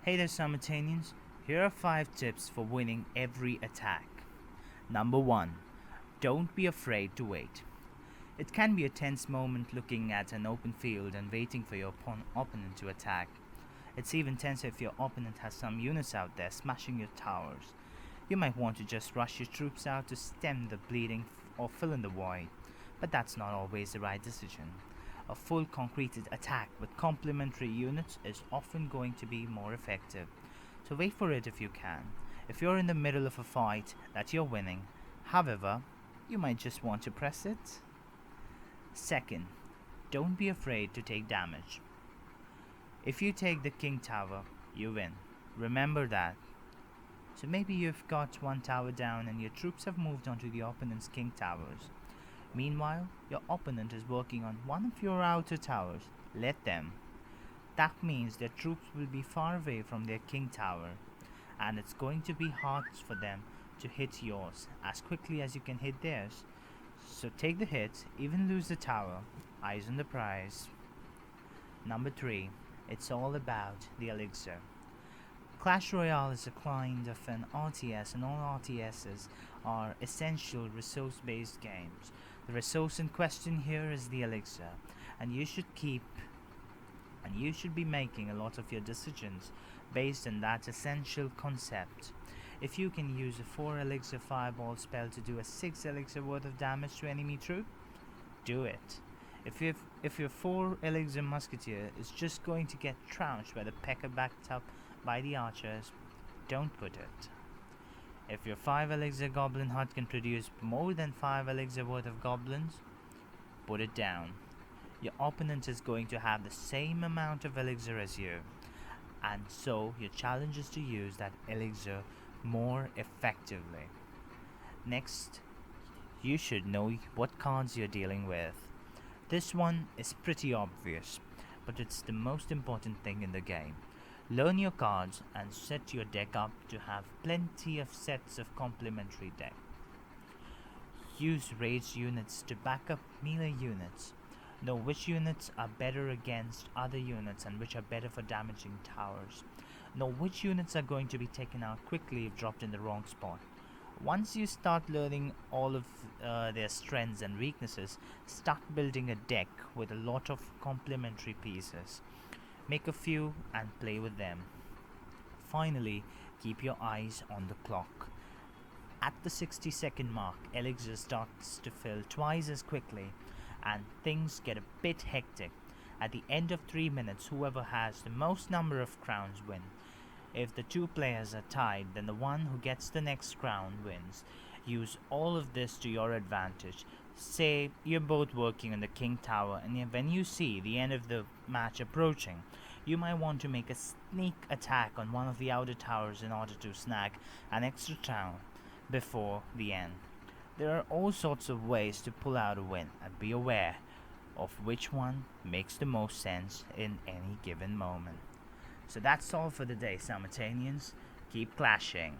Hey there, sumertanians. Here are 5 tips for winning every attack. Number 1. Don't be afraid to wait. It can be a tense moment looking at an open field and waiting for your opponent to attack. It's even tense if your opponent has some units out there smashing your towers. You might want to just rush your troops out to stem the bleeding or fill in the void, but that's not always the right decision. A full concreted attack with complementary units is often going to be more effective, so wait for it if you can. If you're in the middle of a fight that you're winning, however, you might just want to press it. Second, don't be afraid to take damage. If you take the king tower, you win. Remember that. So maybe you've got one tower down and your troops have moved onto the opponent's king towers. Meanwhile, your opponent is working on one of your outer towers. Let them. That means their troops will be far away from their king tower, and it's going to be hard for them to hit yours as quickly as you can hit theirs. So take the hit, even lose the tower. Eyes on the prize. Number 3. It's all about the elixir. Clash Royale is a kind of an RTS, and all RTSs are essential resource-based games. The resource in question here is the elixir, and you should be making a lot of your decisions based on that essential concept. If you can use a 4 elixir fireball spell to do a 6 elixir worth of damage to enemy troop, do it. If your 4 elixir musketeer is just going to get trounced by the pecker backed up by the archers, don't put it. If your 5 elixir goblin hut can produce more than 5 elixir worth of goblins, put it down. Your opponent is going to have the same amount of elixir as you, and so your challenge is to use that elixir more effectively. Next, you should know what cards you're dealing with. This one is pretty obvious, but it's the most important thing in the game. Learn your cards and set your deck up to have plenty of sets of complementary deck. Use ranged units to back up melee units. Know which units are better against other units and which are better for damaging towers. Know which units are going to be taken out quickly if dropped in the wrong spot. Once you start learning all of their strengths and weaknesses, start building a deck with a lot of complementary pieces. Make a few and play with them. Finally, keep your eyes on the clock. At the 60-second mark, elixir starts to fill twice as quickly, and things get a bit hectic. At the end of 3 minutes, whoever has the most number of crowns win. If the 2 players are tied, then the one who gets the next crown wins. Use all of this to your advantage. Say you're both working on the king tower, and when you see the end of the match approaching, you might want to make a sneak attack on one of the outer towers in order to snag an extra town before the end. There are all sorts of ways to pull out a win, and be aware of which one makes the most sense in any given moment. So that's all for the day, sumertanians. Keep clashing.